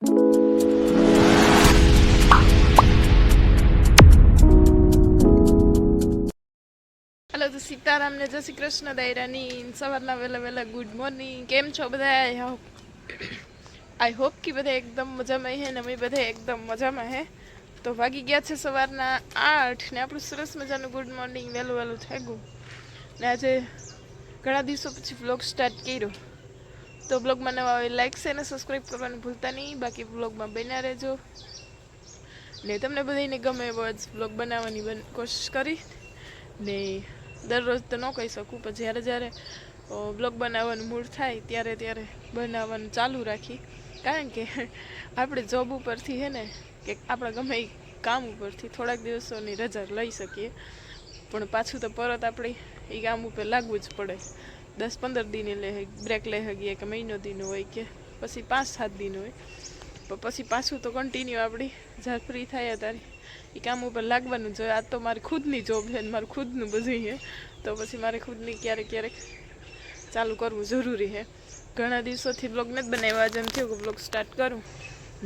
Hello तो सीताराम ने जय श्री कृष्ण दायरानी सवारना वेला वेला गुड मॉर्निंग केम छो बधाय आई होप कि बधाय एकदम मजा में है ने बधाय एकदम मजा में है तो वागी गया छे सवारना 8 ने આપણું સરસ મજાનું ગુડ મોર્નિંગ વેલું વેલું થઈ ગયું ને આજે ઘણા દિવસો પછી વ્લોગ સ્ટાર્ટ કર્યો તો બ્લોગમાં નવા હોય લાઈક છે અને સબસ્ક્રાઇબ કરવાનું ભૂલતા નહીં બાકી બ્લોગમાં બન્યા રહેજો ને તમને બધાને ગમે એવો જ બ્લોગ બનાવવાની કોશિશ કરી ને દરરોજ તો ન કહી શકું પણ જ્યારે જ્યારે બ્લોગ બનાવવાનું મૂડ થાય ત્યારે ત્યારે બનાવવાનું ચાલુ રાખી કારણ કે આપણે જોબ ઉપરથી હે ને કે આપણે ગમે એ કામ ઉપરથી થોડાક દિવસોની રજા લઈ શકીએ પણ પાછું તો પરત આપણે એ કામ ઉપર લાગવું જ પડે 10-15 દિને લે બ્રેક લઈ શકીએ કે મહિનો દિન હોય કે પછી 5-7 દિન હોય પણ પછી પાછું તો કન્ટિન્યુ આપણી જ્યારે ફ્રી થાય ત્યારે એ કામ ઉપર લાગવાનું જોઈએ આ તો મારી ખુદની જોબ છે મારું ખુદનું બધું છે તો પછી મારે ખુદની ક્યારેક ક્યારેક ચાલુ કરવું જરૂરી છે ઘણા દિવસોથી બ્લોગ નથી બનાવ્યા જેમ થયું કે બ્લોગ સ્ટાર્ટ કરું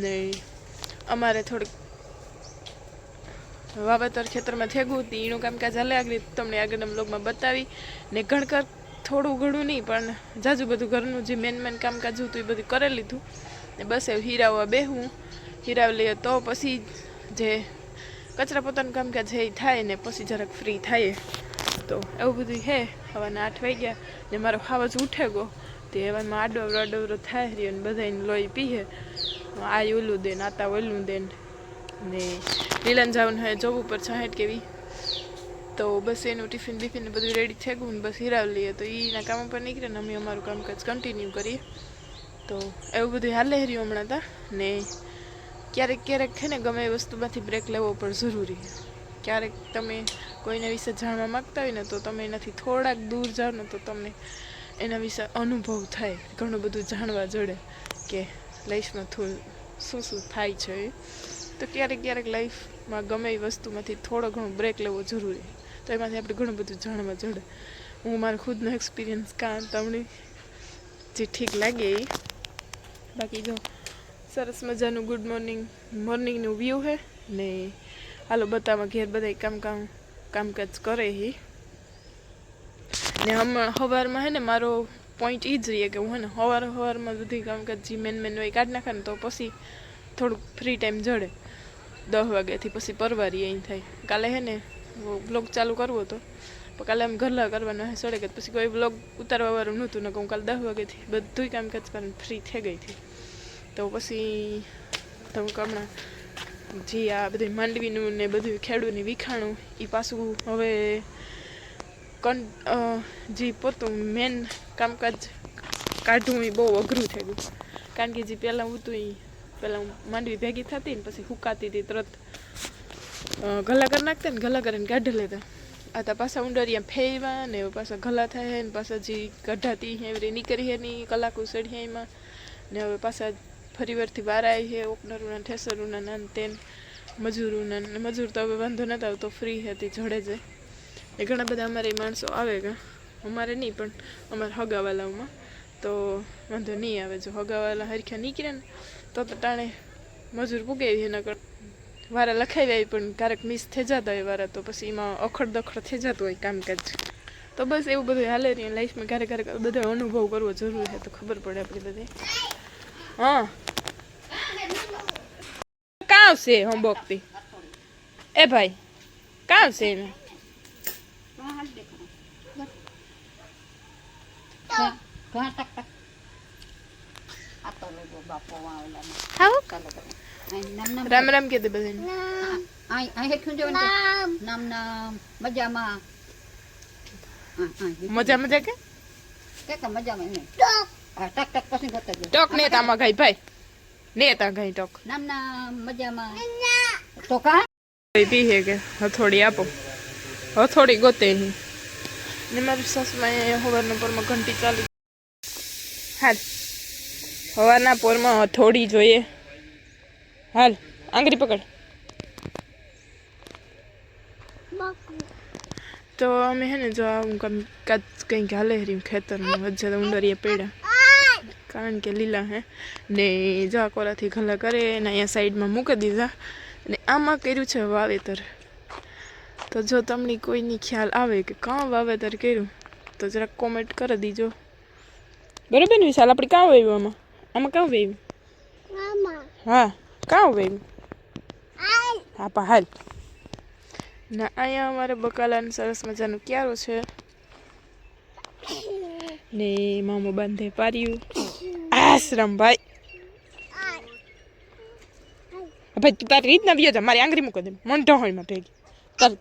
ને અમારે થોડુંક વાવેતર ખેતરમાં થઈ ગયું હતું એનું કામકાજ હાલે આગળ તમને આગળના બ્લોગમાં બતાવી ને ઘણકર થોડું ઘણું નહીં પણ જાજુ બધું ઘરનું જે મેન કામકાજ હતું એ બધું કરી લીધું ને બસ એવું હીરાવવા બેહું હીરાવી લઈએ તો પછી જે કચરા પોતાનું કામકાજ છે એ થાય ને પછી જરાક ફ્રી થાય તો એવું બધું છે હવાના 8 વાગ્યા ને મારો ખાવા જ ઉઠે ગયો તે હવામાં આડવરો થાય રહ્યો ને બધાને લોહી પીએ આ ઓલું દે આતા ઓલું દે ને લીલાને જવાનું હોય જોબ ઉપર 60 કેવી તો બસ એનું ટિફિન બિફિન બધું રેડી થઈ ગયું ને બસ હીરાવી લઈએ તો એના કામ ઉપર નીકળે ને અમે અમારું કામકાજ કન્ટિન્યુ કરીએ તો એવું બધું હાલે રહ્યું હમણાં તા ને ક્યારેક ક્યારેક છે ને ગમે એ વસ્તુમાંથી બ્રેક લેવો પણ જરૂરી છે ક્યારેક તમે કોઈના વિશે જાણવા માગતા હોય ને તો તમે એનાથી થોડાક દૂર જાઓ ને તો તમને એના વિશે અનુભવ થાય ઘણું બધું જાણવા જડે કે લાઈફમાં શું શું થાય છે તો ક્યારેક ક્યારેક લાઈફમાં ગમે એ વસ્તુમાંથી થોડો ઘણો બ્રેક લેવો જરૂરી તો એમાંથી આપણે ઘણું બધું જાણવા જડે હું મારો ખુદનો એક્સપિરિયન્સ કાં તમને જે ઠીક લાગે એ બાકી જો સરસ મજાનું ગુડ મોર્નિંગનું વ્યૂ છે ને હાલો બતાવવા ઘેર બધા કામકાજ કરે હી ને હમણાં સવારમાં હે ને મારો પોઈન્ટ એ જ રહીએ કે હું હે ને સવારમાં બધી કામકાજ જે મેન હોય કાઢી નાખે ને તો પછી થોડુંક ફ્રી ટાઈમ જડે 10 વાગ્યાથી પછી પરવારી અહીં થાય કાલે હે ને બ્લોગ ચાલુ કરવો હતો પણ કાલે આમ ઘરલા કરવાનો હે સડે કે પછી કોઈ બ્લોગ ઉતારવાવાળું નહોતું ને હું કાલે 10 વાગ્યાથી બધું કામકાજ કરીને ફ્રી થઈ ગઈ હતી તો પછી તો હમણાં જે આ બધું માંડવીનું ને બધું ખેડૂતની વિખાણું એ પાછું હવે જે પોતું મેન કામકાજ કાઢવું એ બહુ અઘરું થઈ ગયું કારણ કે જે પહેલાં હતું એ પહેલાં માંડવી ભેગી થતી ને પછી હુકાતી હતી તરત ગલા કરી નાખતા ને ગલા કરીને કાઢી લેતા આ તો પાછા ઉંડરિયા ફેરવા ને પાછા ગલા થાય ને પાછા જે કઢાતી એવી નીકળી હે ની કલાકો સડી એમાં ને હવે પાછા ફરી વારથી વાર આવી છે ઓપનરોના ઠેસરોના નાન તેન મજૂરોના મજૂર તો હવે વાંધો નતા આવતો ફ્રી હતી જડે જ એ ઘણા બધા અમારે માણસો આવે કે અમારે નહીં પણ અમારા હગાવાલાઓમાં તો વાંધો નહીં આવે જો હગાવાલા હરખ્યા નીકળે ને તો ટાણે મજૂર પૂગાવી એના કર વારા લખાવી આવી પણ ક્યારેક મિસ થઈ જતા હોય વારા તો પછી એમાં અખડ દખડ થઈ જતું હોય કામકાજ તો બસ એવું બધું હાલે રહી લાઈફમાં ક્યારેક બધો અનુભવ કરવો જરૂરી છે તો ખબર પડે આપણી બધી હા કાં છે હોમવર્કથી એ ભાઈ કાં છે એને રામ રામ કે દે બધાને મજા મજા કે ટોક ને તામાં ગાઈ ભાઈ ને તા ગાઈ ટોક પી હે કે હથોડી આપો હથોડી ગોતે ને મારી સાસુમાં સવારના પોરમાં ઘંટી ચાલુ હાલ સવારના પોરમાં હથોડી જોઈએ હાલ આંગળી પકડ તો અમે હે ને જો આવું કામકાજ કંઈક હાલે રહ્યું ખેતરમાં વચ્ચે ઉંડરિયા પડ્યા કારણ કે લીલા હે ને જો આ કોરાથી ઘલા કરે ને અહીંયા સાઈડમાં મૂકી દીધા ને આમાં કર્યું છે વાવેતર. તો જો તમને કોઈની ખ્યાલ આવે કે કાં વાવેતર કર્યું તો જરાક કોમેન્ટ કરી દીજો. બરાબર ને વિશાલ, આપણે કાં વાવ્યું આમાં? આમાં કાં વાવ્યું? હા, કાં વાવ્યું? હા પા હાલ. ના અહીંયા અમારે બકાલાનું સરસ મજાનું ક્યારો છે ને મામો બાંધે પાર્યું. આશ્રમ ભાઈ ભાઈ તું તારી રીતના બીજો મારી આંગળી મૂકી દે મોંઢો હોય માં ભેગી ચાલ.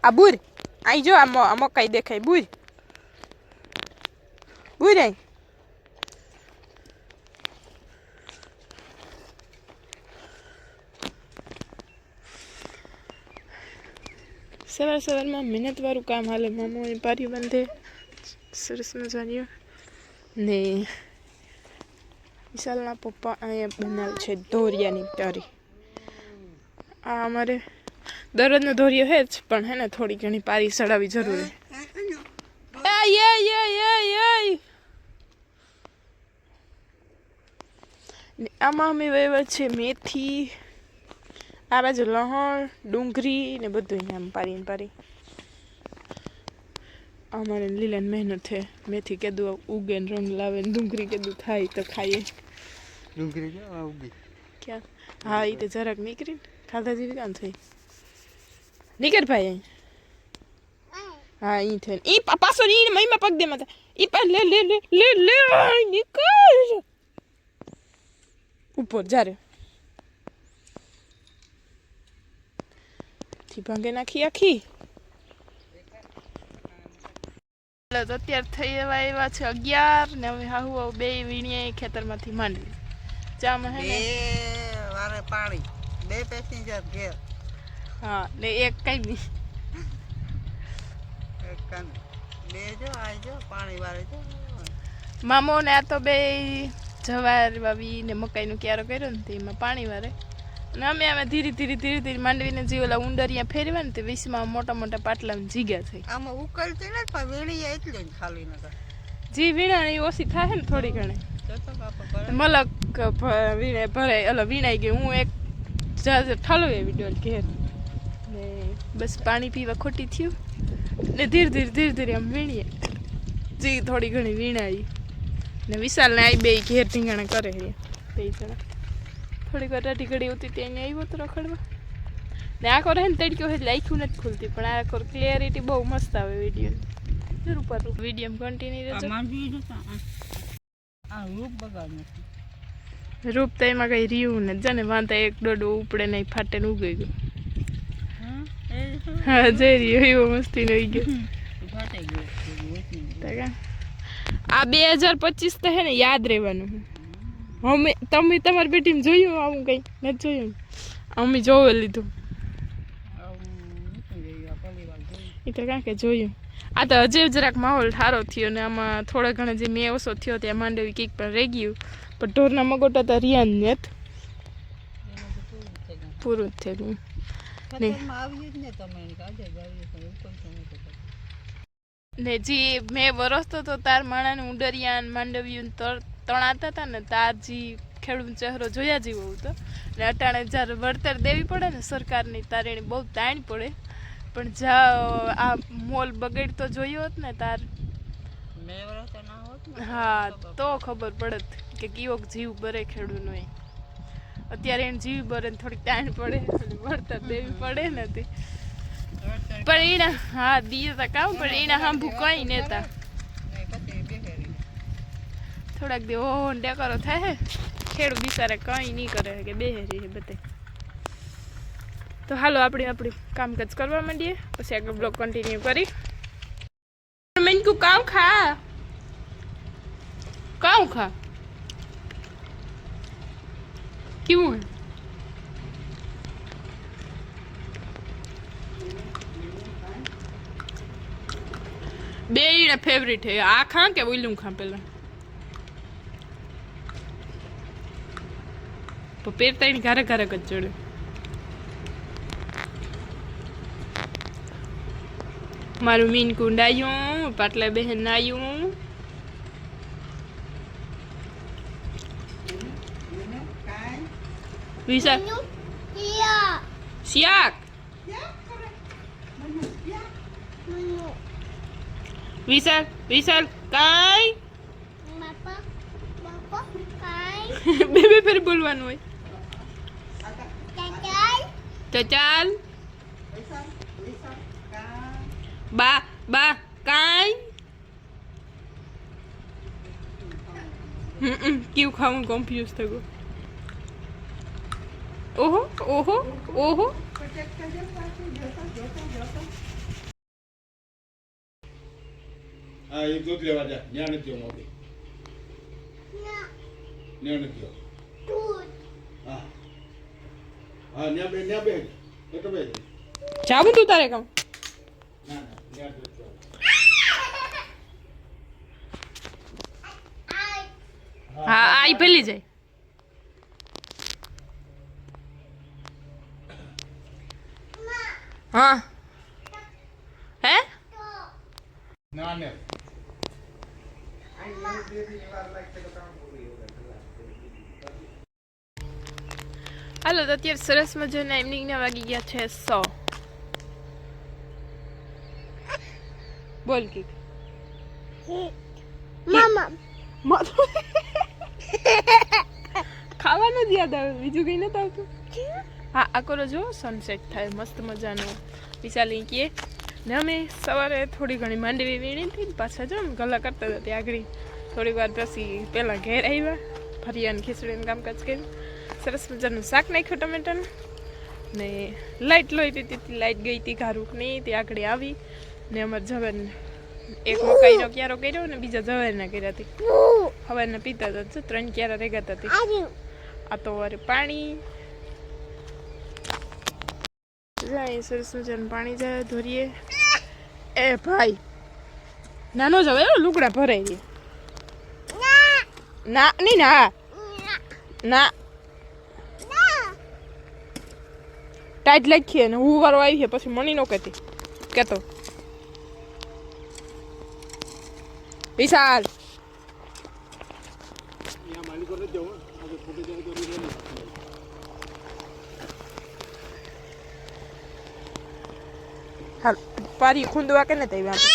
આ બુર અહીં જો આ મકાઈ દેખાય બુર બુર અહીં સવાર સવારમાં મહેનતવાળું કામ હાલે. મામો અહીં પાર્યું બાંધે સરસ મજાની ને વિશાલના પપ્પા અહીંયા બનાવે છે ધોરિયાની પારી. આ અમારે દરરોજનો ધોરિયો હે જ પણ હે ને થોડી ઘણી પારી ચડાવવી જરૂરી. આમાં અમે વાવ્યા છે મેથી, આ બાજુ લહણ, ડુંગળી ને બધું આમ પારી પારી. અમારે લીલાને મહેનત છે. મેથી કેદું ઉગે ને રંગ લાવે ને ડુંગળી કેદું થાય તો ખાઈએ. ડુંગળી ઉગી ક્યાં? હા એ તો જરાક નીકળીને ખાધા જેવી કામ થઈ. નીકળ ભાઈ અહીં. હા ઈ થઈને ઈ પાછો ઈ મહીમાં પગ દે માતા ઈ પા લે લે લે લે લે નીકળ ઉપર જારે થી ભાંગે નાખી આખી. તો અત્યારે થઈ એવા છે 11 ને હવે હાહુ બે વીણીએ ખેતરમાંથી માંડવી ચામાં હે ને વારે પાણી બે પેસેન્જર ઘેર. હા ને એક કઈ બી એક કાન બે જો આજો પાણી વારે જો મામો ને આ તો બે જવાર વાવી ને મકાઈનો ક્યારો કર્યો ને એમાં પાણી વારે અને અમે ધીરે ધીરે માંડવીને જે ઓલા ઊંડરિયા ફેરવા ને તે 20માં મોટા મોટા પાટલામાં જીગા થઈ. આમાં ઉકળતી ને પણ વીણી એટલે જ ખાલી નકર જી વીણાણી ઓછી થાય ને થોડી ઘણી મલક વીણે ભરાય અલા વીણાઈ ગઈ. હું એક ઠલવે વિડીયો ઘેર ને બસ પાણી પીવા ખોટી થયું ને ધીરે આમ વીણીએ જી થોડી ઘણી વીણાઈ ને વિશાલ ને આવી બે ઘેર ઢીંગાણા કરે બે જણા. થોડીક વાર ટાઢી ઘડી ઉતી ત્યાં આવ્યો તો રખડવા ને આખો રહે ને તડક્યો એટલે આખું નથી ખુલતી પણ આખો ક્લિયરિટી બહુ મસ્ત આવે વિડીયો જરૂર પર વિડીયો કન્ટિન્યુ રહેજો. રૂપ તો એમાં કઈ રહ્યું ને જાને વાંધા એક દોડો ઉપડે નહીં ફાટે ને ઉગી ગયું. હા જઈ રહ્યો એવો મસ્તી રહી ગયો. આ 2025 તો હે ને યાદ રહેવાનું. અમે તમે તમારી બેટીને જોયું આવું કંઈ નથી જોયું? અમે જોવે લીધું એ તો કાંઈ કે જોયું. આ તો હજી જરાક માહોલ સારો થયો ને આમાં થોડા ઘણા જે મેં ઓછો થયો ત્યાં માંડવી કંઈક પણ રહી ગયું પણ ઢોરના મગોટા તો રહ્યા જ નથી. પૂરું જ થયું ને જી મેં વરસતો તો તાર માણાને ઉંડરિયા માંડવ્યું તણાતા હતા ને તાર જી ખેડૂત ચહેરો જોયા જેવો હતો ને અટાણે જ્યારે વળતર દેવી પડે ને સરકારની તારે એની બહુ તાણ પડે પણ જા આ મોલ બગડતો જોયો હોત ને તાર હા તો ખબર પડત કે કેવો જીવ બરે ખેડૂતનો એ. અત્યારે એને જીવ બરે ને થોડીક તાણ પડે વળતર દેવી પડે નથી પણ એના હા દીએ તા કામ પણ એના સાંભું કઈ નેતા થોડાક દે ઓહો ડેકરો થાય ખેડૂત બિચારે કંઈ નહીં કરે કે બેહેરી બધે. તો હાલો આપણે કામકાજ કરવા માંડીએ પછી આગળ બ્લોગ કન્ટિન્યુ કરી. મેનકુ કામ ખા કેવું બે ફેવરિટ હે આ ખા કે બોલું ખા પેલા તો પેરતા એને ઘરે જ ચડ્યું. મારું મીન કુંડાયું પાટલા બહેન નાયું વિશાલ શિયાક વિશાલ વિશાલ કાઈ બે બે ફેર બોલવાનું હોય તો ચાલ બા બા કાઈ ક્યું ખાવું કન્ફ્યુઝ થઈ ગયો ઓહો ઓહો ઓહો હા એ દૂધ લેવા જા ન્યા નથી મોટી ન્યા નથી હા હા ન્યા બે એ તો બે જાવું તું તારે કામ ના ના ન્યા દૂધ હા આઈ પેલી જાય હા હે ના ને હાલો તો અત્યારે સરસ મજાના એમનીના વાગી ગયા છે 100 બોલ કી મામા ખાવાનું જ યાદ આવે બીજું કઈ નથી આવતું હા આ કરો જો સનસેટ થાય મસ્ત મજાનો વિશાલી કહે ને અમે સવારે થોડી ઘણી માંડવી વીણી હતી પાછા જો ગલા કરતા હતા ત્યાં આગળ થોડી વાર પછી પહેલાં ઘેર આવ્યા ફરિયાને ખીચડીને કામકાજ કર્યું સરસ મજાનું શાક નાખ્યું ટમેટાનું ને લાઇટ લોઈ હતી લાઇટ ગઈ હતી ઘારૂક નહીં તે આગળ આવી ને અમારે જવાન એક મકાઈનો ક્યારો કર્યો ને બીજા જવારના કર્યા હતી હવારના પીતા હતા 3 ક્યારા રેગાતા હતી આ તો વારે પાણી જાય સરસ મજાનું પાણી જાય ધોરીએ એ ભાઈ નાનો જ હવે લુગડા ભરાઈ રહી ના નહીં ના ના ટાઈટ લખીએ ને હું વારો આવી છે પછી મણી નો કહેતી કેતો વિશાલ ન્યા માલિકો ને જવું આજે ફોટો જવું તો નહીં હાલ પારી ખૂંદવા કે ને તઈ આપણે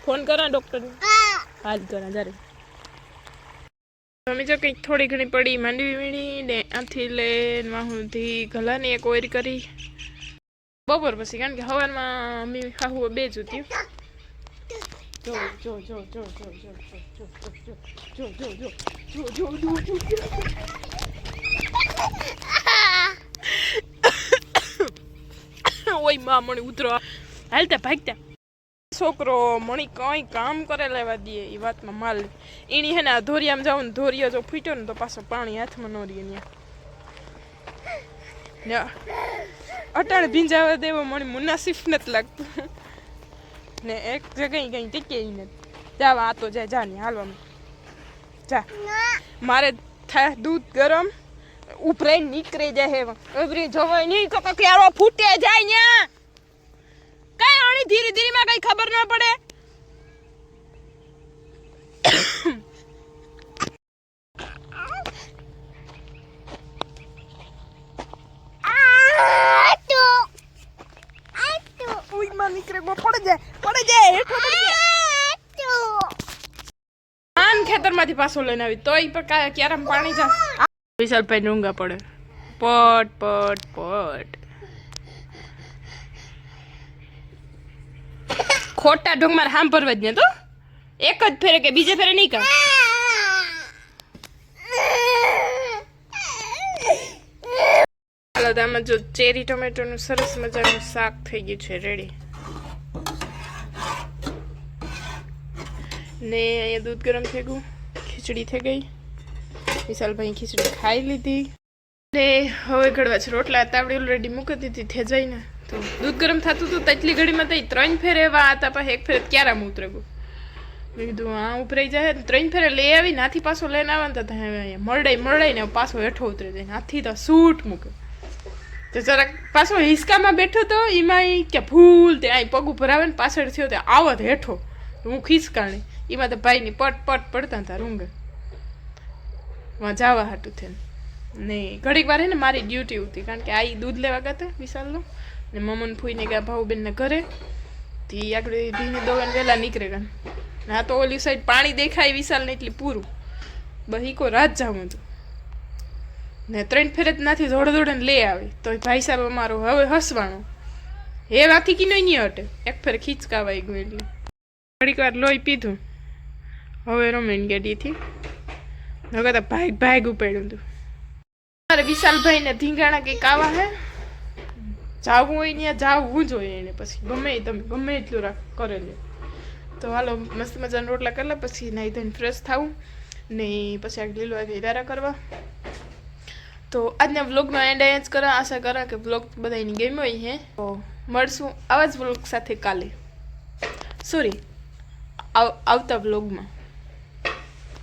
ફોન કરા ડોક્ટર હાલ કરા જરે અમે જો કંઈક થોડી ઘણી પડી માંડવી વીણી ને આથી લઈને વાહુથી ગલાની એક ઓર કરી બપોર પછી કારણ કે સવારમાં અમે ખાવું બે જ ઉત્યું જો જો જો જો જો જો જો જો જો જો જો જો જો ઓય માં મણી ઉતરો હાલતા ભાગતા છોકરો મણી કઈ કામ કરે લેવા દે એ વાતમાં માલ એની હે ને ધોરિયામાં જાવ ને ધોરિયો જો ફૂટ્યો ને તો પાછો પાણી હાથમાં ન રહે ત્યાં અટાણ ભીંજાવા દેવો મને મુનાસિફ નથી લાગતું ને એક જગ્યાએ કઈ ટીકે નથી જાવા આ તો જાય જા ને હાલવામાં જા મારે થાય દૂધ ગરમ ઉપરે નીકળી જાય અબરી જવાય નહીં કે ક્યારો ફૂટે જાય ન્યા કઈ આણી ધીરે ધીરે માં કઈ ખબર ના પડે ખેતરમાંથી પાછો લઈને આવી તોય પણ ક્યારેમ પાણી જા વિશાલ ભાઈ ડુંગા પડે પટ પટ પટ ખોટા ઢોંગ મારે હામ ભરવા જ ને તો એક જ ફેરે કે બીજે ફેરે નહીં કર હાલો આમાં જો ચેરી ટમેટોનું સરસ મજાનું શાક થઈ ગયું છે રેડી ને અહીંયા દૂધ ગરમ થઈ ગયું ખીચડી થઈ ગઈ વિશાલભાઈ ખીચડી ખાઈ લીધી ને હવે ઘડવા છે રોટલા તાવડી ઓલરેડી મૂકી દીધી થે જઈને તો દૂધ ગરમ થતું હતું તેટલી ઘડીમાં તો 3 ફેરે એવા હતા પછી એક ફેરે ક્યારામાં ઉતરે ગયું મેં કીધું હા ઉપરાઈ જાય 3 ફેરે લઈ આવી નાથી પાછો લઈને આવવાનું તો મળડાઈ ને પાછો હેઠો ઉતરી જાય નાથી તો સૂટ મૂકે તો જરાક પાછો હિસકામાં બેઠો તો એમાં ઈ કે ફૂલ તે અહીં પગ ઉપર આવે ને પાછળ થયો તે આવત હેઠો હું ખિસકાણી એમાં તો ભાઈની પટ પટ પડતા હતા રૂંગે માં જવા હાટું થઈને ને ઘડીક વાર હે ને મારી ડ્યુટી હતી કારણ કે આ ઈ દૂધ લેવા ગયા હતા વિશાલનો ને મમ્મન ફૂઈને ગયા ભાઉબેનને ઘરે થી આગળ ભીની દોવાને વહેલા નીકળે ગયા ના તો ઓલી સાઈડ પાણી દેખાય વિશાલને એટલી પૂરું બહીકો રાત જાઉં હતું ને 3 ફેરે જ નાથી દોડે ને લે આવી તો ભાઈ સાહેબ અમારો હવે હસવાનો એ વાથી કી નહીં હટે એક ફેર ખીચકાવાઈ ગયું એટલે ઘડીક વાર લોહી પીધું હવે રમેન ગેડીથી નગર ભાગ ઉપાડ્યું હતું મારે વિશાલભાઈને ધીંગાણા કંઈક આવા હે જાવું હોય ત્યાં જાવું જોઈએ એને પછી તમે ગમે એટલું રાખ કરેલું તો હાલો મસ્ત મજાના રોટલા કરેલા પછી નાહી ધોઈને ફ્રેશ થવું ને પછી આગળ લીલો આવી દારા કરવા તો આજના વ્લોગનો એન્ડ જ કરા આશા કરા કે વ્લોગ બધાની ગેમ હોય હે તો મળશું આવા જ વ્લોગ સાથે કાલે સોરી આવતા વ્લોગમાં